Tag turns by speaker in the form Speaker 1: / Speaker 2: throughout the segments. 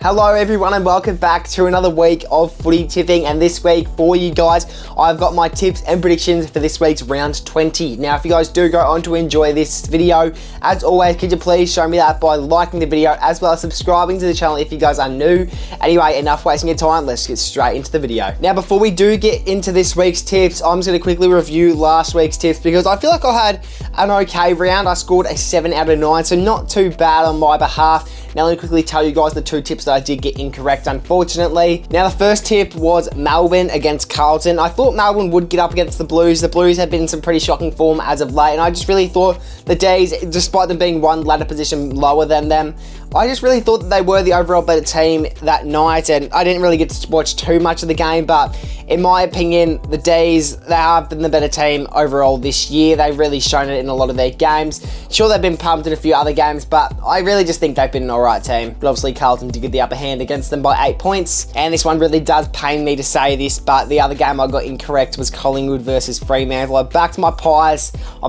Speaker 1: Hello everyone and welcome back to another week of footy tipping, and this week for you guys I've got my tips and predictions for this week's round 20. Now if you guys do go on to enjoy this video, as always could you please show me that by liking the video as well as subscribing to the channel if you guys are new. Anyway, enough wasting your time, let's get straight into the video. Now before we do get into this week's tips, I'm just going to quickly review last week's tips because I feel like I had an okay round. I scored a 7 out of 9, so not too bad on my behalf. Now let me quickly tell you guys the two tips that I did get incorrect, unfortunately. Now the first tip was Melbourne against Carlton. I thought Melbourne would get up against the Blues. The Blues have been in some pretty shocking form as of late, and I just really thought the Days, despite them being one ladder position lower than them, I just really thought that they were the overall better team that night, and I didn't really get to watch too much of the game, but in my opinion, the Days, they have been the better team overall this year. They've really shown it in a lot of their games. Sure, they've been pumped in a few other games, but I really just think they've been an alright team. But obviously, Carlton did get the upper hand against them by 8 points, and this one really does pain me to say this, but the other game I got incorrect was Collingwood versus Fremantle. I backed my Pies. I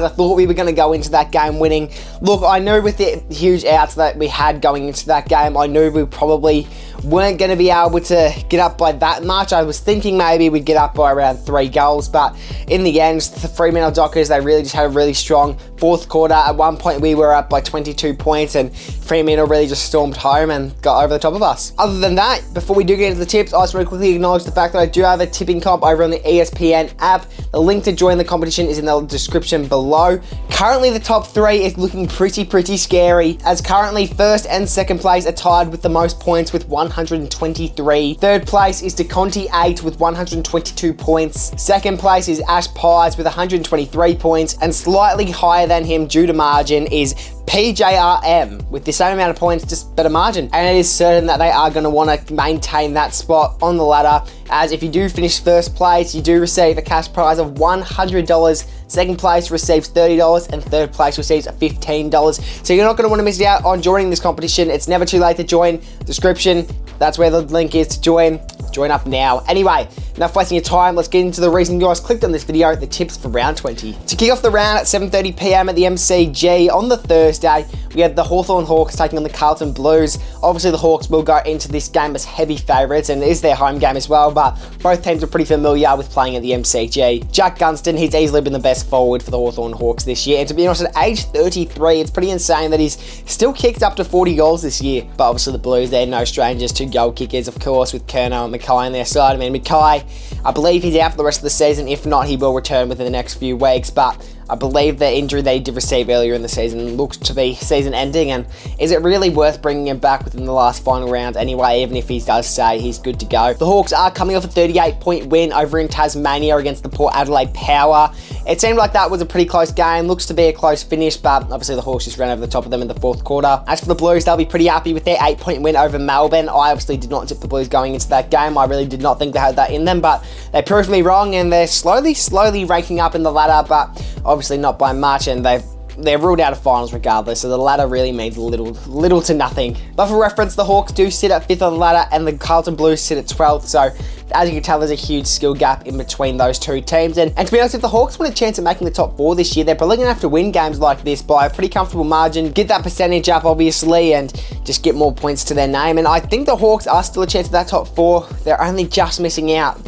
Speaker 1: thought we were going to go into that game winning. Look, I knew with the huge outs that we had going into that game, I knew we probably weren't going to be able to get up by that much. I was thinking maybe we'd get up by around 3 goals, but in the end, the Fremantle Dockers, they really just had a really strong fourth quarter. At one point, we were up by 22 points, and Fremantle really just stormed home and got over the top of us. Other than that, before we do get into the tips, I just want to quickly acknowledge the fact that I do have a tipping comp over on the ESPN app. The link to join the competition is in the description below. Currently, the top 3 is looking pretty scary, as currently first and second place are tied with the most points with 123. Third place is DeConti 8 with 122 points. Second place is Ash Pies with 123 points, and slightly higher than him due to margin is PJRM with the same amount of points, just better margin. And it is certain that they are going to want to maintain that spot on the ladder, as if you do finish first place, you do receive a cash prize of $100. Second place receives $30 and third place receives $15. So you're not going to want to miss out on joining this competition. It's never too late to join. Description, that's where the link is to join. Join up now. Anyway, enough wasting your time. Let's get into the reason you guys clicked on this video, the tips for round 20. To kick off the round at 7:30 p.m. at the MCG on the Thursday, we had the Hawthorn Hawks taking on the Carlton Blues. Obviously, the Hawks will go into this game as heavy favourites, and it is their home game as well, but both teams are pretty familiar with playing at the MCG. Jack Gunston, he's easily been the best forward for the Hawthorn Hawks this year, and to be honest, at age 33, it's pretty insane that he's still kicked up to 40 goals this year. But obviously, the Blues, they're no strangers to goal kickers, of course, with Kerno and Mackay on their side. I mean, Mackay, I believe he's out for the rest of the season. If not, he will return within the next few weeks, but I believe the injury they did receive earlier in the season looks to be season ending, and is it really worth bringing him back within the last final round anyway, even if he does say he's good to go? The Hawks are coming off a 38-point win over in Tasmania against the Port Adelaide Power. It seemed like that was a pretty close game, looks to be a close finish, but obviously the Hawks just ran over the top of them in the fourth quarter. As for the Blues, they'll be pretty happy with their 8-point win over Melbourne. I obviously did not tip the Blues going into that game. I really did not think they had that in them, but they proved me wrong, and they're slowly ranking up in the ladder, but obviously not by much, and they're ruled out of finals regardless, so the ladder really means little to nothing. But for reference, the Hawks do sit at 5th on the ladder, and the Carlton Blues sit at 12th, so as you can tell, there's a huge skill gap in between those two teams. And to be honest, if the Hawks want a chance at making the top 4 this year, they're probably going to have to win games like this by a pretty comfortable margin, get that percentage up, obviously, and just get more points to their name. And I think the Hawks are still a chance at that top 4. They're only just missing out.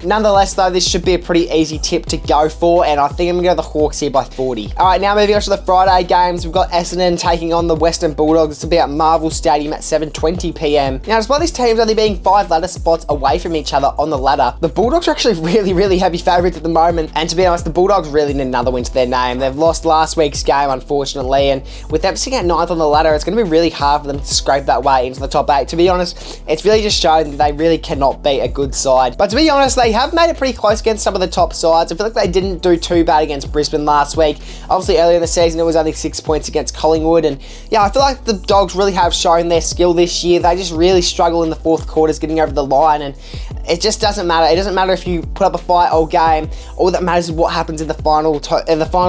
Speaker 1: Nonetheless, though, this should be a pretty easy tip to go for, and I think I'm going to go the Hawks here by 40. All right, now moving on to the Friday games, we've got Essendon taking on the Western Bulldogs. This will be at Marvel Stadium at 7:20 p.m. Now, despite these teams only being 5 ladder spots away from each other on the ladder, the Bulldogs are actually really heavy favourites at the moment, and to be honest, the Bulldogs really need another win to their name. They've lost last week's game, unfortunately, and with them sitting at 9th on the ladder, it's going to be really hard for them to scrape that way into the top 8. To be honest, it's really just shown that they really cannot beat a good side. But to be honest, they have made it pretty close against some of the top sides. I feel like they didn't do too bad against Brisbane last week. Obviously, earlier in the season, it was only 6 points against Collingwood, and yeah, I feel like the Dogs really have shown their skill this year. They just really struggle in the fourth quarters getting over the line, and it just doesn't matter. It doesn't matter if you put up a fight all game. All that matters is what happens in the final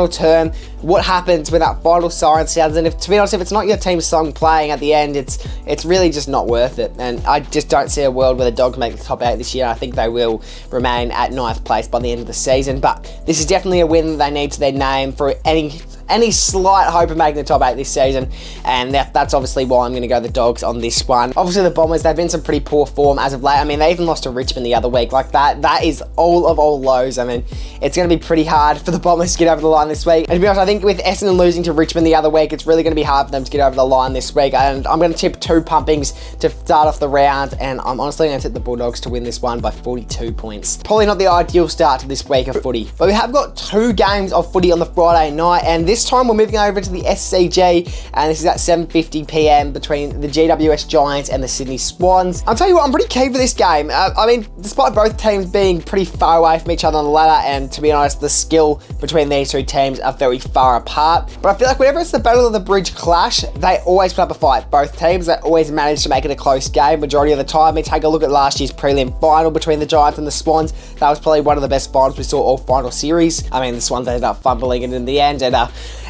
Speaker 1: term. What happens when that final siren sounds. And to be honest, if it's not your team's song playing at the end, it's really just not worth it. And I just don't see a world where the Dogs make the top 8 this year. I think they will remain at 9th place by the end of the season. But this is definitely a win that they need to their name for any any slight hope of making the top 8 this season, and that's obviously why I'm going to go the Dogs on this one. Obviously the Bombers, they've been some pretty poor form as of late. I mean, they even lost to Richmond the other week. Like that is all of all lows. I mean, it's going to be pretty hard for the Bombers to get over the line this week. And to be honest, I think with Essendon losing to Richmond the other week, it's really going to be hard for them to get over the line this week. And I'm going to tip 2 pumpings to start off the round, and I'm honestly going to tip the Bulldogs to win this one by 42 points. Probably not the ideal start to this week of footy, but we have got 2 games of footy on the Friday night, and this time we're moving over to the SCG, and this is at 7:50 p.m. between the GWS Giants and the Sydney Swans. I'll tell you what, I'm pretty keen for this game. I mean, despite both teams being pretty far away from each other on the ladder, and to be honest, the skill between these 2 teams are very far apart, but I feel like whenever it's the Battle of the Bridge clash, they always put up a fight. Both teams, they always manage to make it a close game majority of the time. I mean, take a look at last year's prelim final between the Giants and the Swans. That was probably one of the best finals we saw all final series. I mean, the Swans ended up fumbling it in the end, and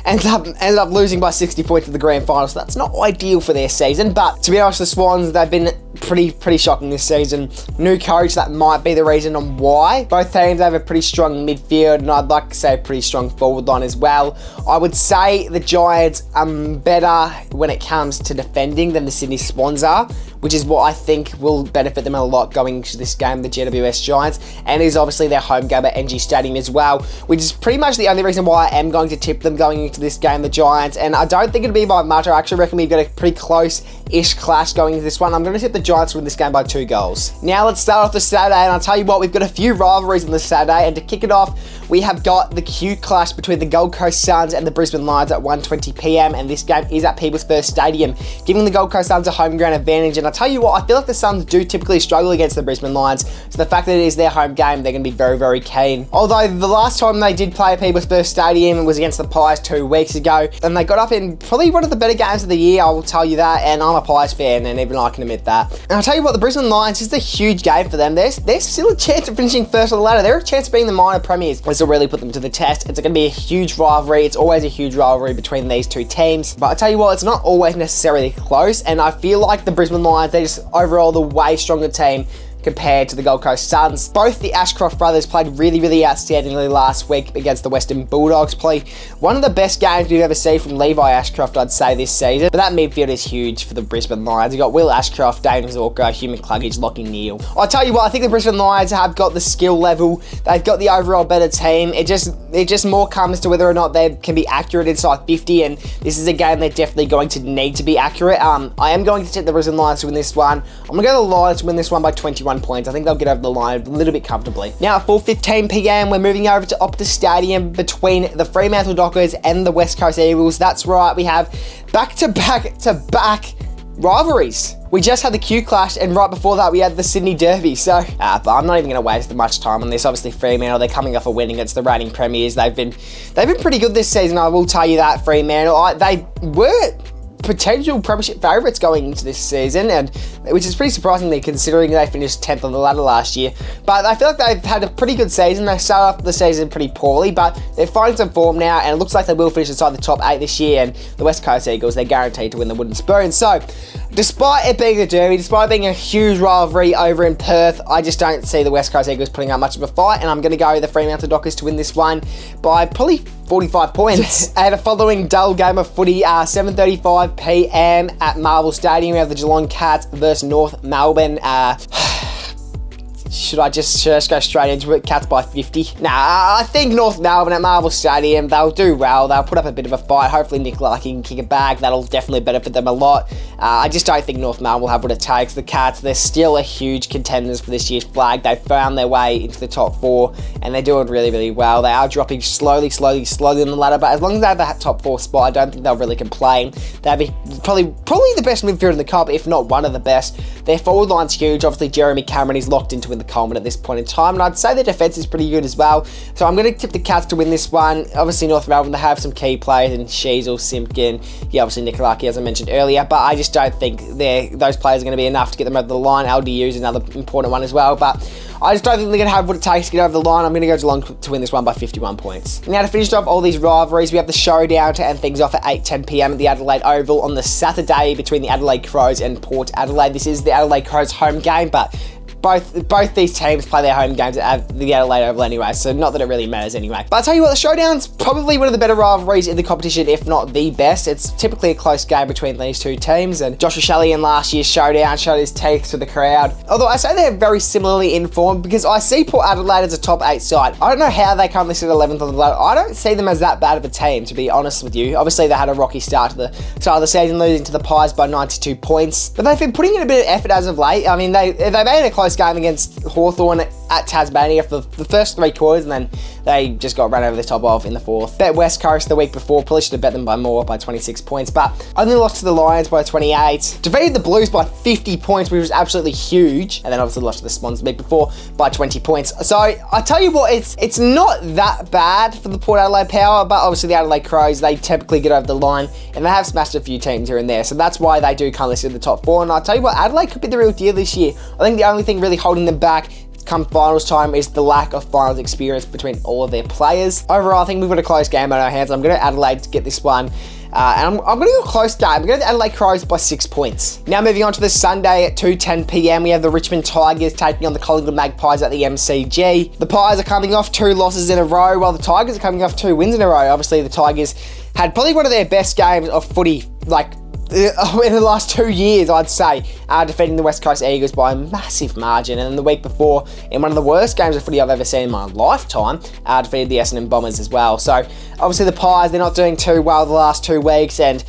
Speaker 1: ended up losing by 60 points in the grand final, so that's not ideal for their season. But to be honest, the Swans, they've been pretty shocking this season. New coach, that might be the reason on why. Both teams have a pretty strong midfield, and I'd like to say a pretty strong forward line as well. I would say the Giants are better when it comes to defending than the Sydney Swans are, which is what I think will benefit them a lot going into this game, the GWS Giants, and it is obviously their home game at NG Stadium as well, which is pretty much the only reason why I am going to tip them going into this game, the Giants, and I don't think it'll be by much. I actually reckon we've got a pretty close-ish clash going into this one. I'm going to tip the Giants to win this game by 2 goals. Now let's start off the Saturday, and I'll tell you what, we've got a few rivalries on the Saturday, and to kick it off, we have got the cute clash between the Gold Coast Suns and the Brisbane Lions at 1:20 p.m, and this game is at People's First Stadium, giving the Gold Coast Suns a home ground advantage. And I'll tell you what, I feel like the Suns do typically struggle against the Brisbane Lions, so the fact that it is their home game, they're going to be very keen. Although the last time they did play at People's First Stadium was against the Pies 2 weeks ago, and they got up in probably one of the better games of the year, I will tell you that, and I'm a Pies fan, and even I can admit that. And I'll tell you what, the Brisbane Lions, this is a huge game for them. There's still a chance of finishing first on the ladder. They're a chance of being the minor premiers. This will really put them to the test. It's going to be a huge rivalry. It's always a huge rivalry between these 2 teams, but I tell you what, it's not always necessarily close, and I feel like the Brisbane Lions, they're just overall the way stronger team compared to the Gold Coast Suns. Both the Ashcroft brothers played really outstandingly last week against the Western Bulldogs. Play one of the best games we've ever seen from Levi Ashcroft, I'd say, this season. But that midfield is huge for the Brisbane Lions. You've got Will Ashcroft, Dane Zorko, Hugh McCluggage, Lockie Neal. I'll tell you what, I think the Brisbane Lions have got the skill level. They've got the overall better team. It just more comes to whether or not they can be accurate inside 50, and this is a game they're definitely going to need to be accurate. I am going to tip the Brisbane Lions to win this one. I'm going to go the Lions to win this one by 21 points. I think they'll get over the line a little bit comfortably. Now at 4:15 p.m, we're moving over to Optus Stadium between the Fremantle Dockers and the West Coast Eagles. That's right, we have back-to-back rivalries. We just had the Q clash, and right before that we had the Sydney Derby. So, but I'm not even going to waste much time on this. Obviously, Fremantle, they're coming off a win against the reigning premiers. They've been pretty good this season, I will tell you that. Fremantle, they were potential premiership favourites going into this season, and which is pretty surprisingly considering they finished 10th on the ladder last year. But I feel like they've had a pretty good season. They started off the season pretty poorly, but they're finding some form now, and it looks like they will finish inside the top 8 this year, and the West Coast Eagles, they're guaranteed to win the wooden spoon. So, despite it being a derby, despite being a huge rivalry over in Perth, I just don't see the West Coast Eagles putting up much of a fight, and I'm going to go the Fremantle Dockers to win this one by probably 45 points. And a following dull game of footy, 7:35 p.m. at Marvel Stadium, we have the Geelong Cats versus North Melbourne. Should I just go straight into it? Cats by 50. Nah, I think North Melbourne at Marvel Stadium, they'll do well. They'll put up a bit of a fight. Hopefully Nick Lucky can kick it back. That'll definitely benefit them a lot. I just don't think North Melbourne will have what it takes. The Cats, they're still a huge contenders for this year's flag. They've found their way into the top 4, and they're doing really well. They are dropping slowly on the ladder, but as long as they have that top 4 spot, I don't think they'll really complain. They'll be probably the best midfield in the comp, if not one of the best. Their forward line's huge. Obviously, Jeremy Cameron is locked into win the Coleman at this point in time, and I'd say their defence is pretty good as well. So I'm going to tip the Cats to win this one. Obviously, North Melbourne, they have some key players in Sheasel, Simpkin, obviously Nikolaki, as I mentioned earlier, but I just don't think those players are going to be enough to get them over the line. LDU is another important one as well, but I just don't think they're going to have what it takes to get over the line. I'm going to go Geelong to win this one by 51 points. Now, to finish off all these rivalries, we have the showdown to end things off at 8:10 p.m. at the Adelaide Oval on the Saturday between the Adelaide Crows and Port Adelaide. This is the Adelaide Crows home game, but both these teams play their home games at the Adelaide Oval anyway, so not that it really matters anyway. But I'll tell you what, the Showdown's probably one of the better rivalries in the competition, if not the best. It's typically a close game between these two teams, and Joshua Shelley in last year's Showdown showed his teeth to the crowd. Although I say they're very similarly informed, because I see Port Adelaide as a top 8 side. I don't know how they currently sit 11th on the ladder. I don't see them as that bad of a team, to be honest with you. Obviously, they had a rocky start to the start of the season, losing to the Pies by 92 points. But they've been putting in a bit of effort as of late. I mean, they made a close game against Hawthorn at Tasmania for the first 3 quarters, and then they just got run over the top of in the fourth. Bet West Coast the week before, probably should have bet them by more, by 26 points, but only lost to the Lions by 28. Defeated the Blues by 50 points, which was absolutely huge, and then obviously lost to the Swans the week before by 20 points. So I tell you what, it's not that bad for the Port Adelaide Power, but obviously the Adelaide Crows, they typically get over the line, and they have smashed a few teams here and there, so that's why they do currently sit in the top 4. And I tell you what, Adelaide could be the real deal this year. I think the only thing really holding them back come finals time is the lack of finals experience between all of their players. Overall, I think we've got a close game on our hands. I'm going to Adelaide to get this one. And I'm going to go a close game. I'm going to Adelaide Crows by 6 points. Now moving on to this Sunday at 2:10 p.m, we have the Richmond Tigers taking on the Collingwood Magpies at the MCG. The Pies are coming off 2 losses in a row, while the Tigers are coming off 2 wins in a row. Obviously, the Tigers had probably one of their best games of footy, in the last 2 years, I'd say, defeating the West Coast Eagles by a massive margin. And then the week before, in one of the worst games of footy I've ever seen in my lifetime, defeated the Essendon Bombers as well. So obviously the Pies, they're not doing too well the last 2 weeks, and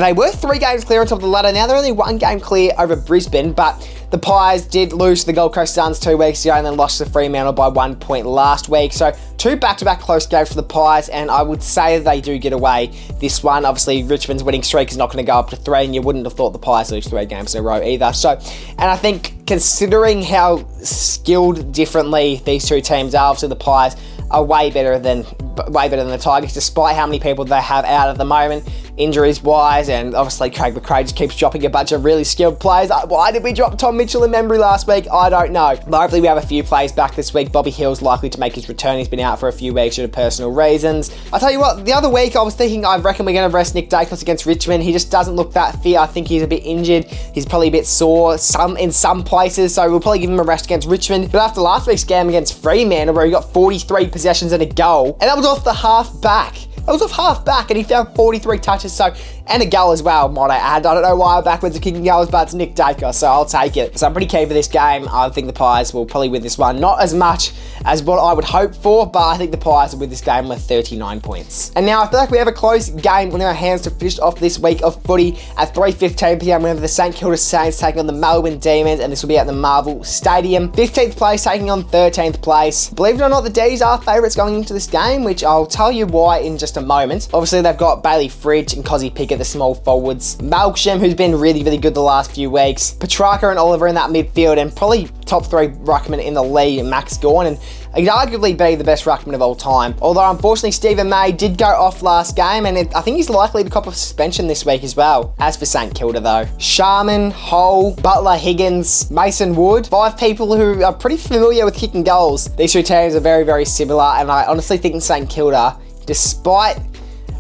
Speaker 1: they were 3 games clear on top of the ladder. Now they're only 1 game clear over Brisbane, but the Pies did lose to the Gold Coast Suns 2 weeks ago and then lost to Fremantle by 1 point last week. So 2 back-to-back close games for the Pies, and I would say they do get away this one. Obviously, Richmond's winning streak is not going to go up to 3, and you wouldn't have thought the Pies lose 3 games in a row either. So, and I think considering how skilled differently these two teams are, obviously the Pies are way better than the Tigers, despite how many people they have out at the moment, injuries-wise, and obviously Craig McRae just keeps dropping a bunch of really skilled players. Why did we drop Tom Mitchell in memory last week? I don't know. But hopefully we have a few players back this week. Bobby Hill's likely to make his return. He's been out for a few weeks due to personal reasons. I'll tell you what, the other week I was thinking I reckon we're going to rest Nick Dacos against Richmond. He just doesn't look that fit. I think he's a bit injured. He's probably a bit sore in some places, so we'll probably give him a rest against Richmond. But after last week's game against Fremantle, where he got 43 possessions and a goal, and that was off the half back. That was off half back, and he found 43 touches, and a goal as well, might I add. I don't know why I'm backwards at kicking goals, but it's Nick Dacos, so I'll take it. So I'm pretty keen for this game. I think the Pies will probably win this one. Not as much as what I would hope for, but I think the Pies will win this game with 39 points. And now I feel like we have a close game on our hands to finish off this week of footy at 3:15 p.m. We have the St Kilda Saints taking on the Melbourne Demons, and this will be at the Marvel Stadium. 15th place taking on 13th place. Believe it or not, the D's are favourites going into this game, which I'll tell you why in just a moment. Obviously, they've got Bailey Fridge and Cozzy Pickett, the small forwards. Malcolm, who's been really, really good the last few weeks. Petrarca and Oliver in that midfield, and probably top 3 ruckman in the league, Max Gawn, and he'd arguably be the best ruckman of all time. Although, unfortunately, Stephen May did go off last game, and I think he's likely to cop a suspension this week as well. As for St Kilda, though, Sharman, Hull, Butler, Higgins, Mason Wood, 5 people who are pretty familiar with kicking goals. These 2 teams are very, very similar, and I honestly think St Kilda, despite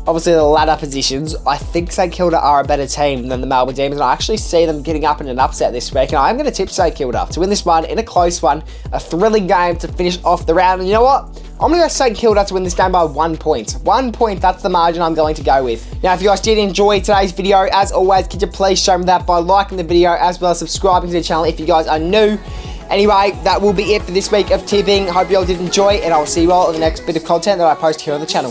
Speaker 1: obviously the ladder positions, I think St Kilda are a better team than the Melbourne Demons, and I actually see them getting up in an upset this week, and I'm going to tip St Kilda to win this one in a close one, a thrilling game to finish off the round. And you know what? I'm going to go St Kilda to win this game by 1 point. 1 point, that's the margin I'm going to go with. Now, if you guys did enjoy today's video, as always, could you please show me that by liking the video as well as subscribing to the channel if you guys are new. Anyway, that will be it for this week of tipping. Hope you all did enjoy, and I'll see you all in the next bit of content that I post here on the channel.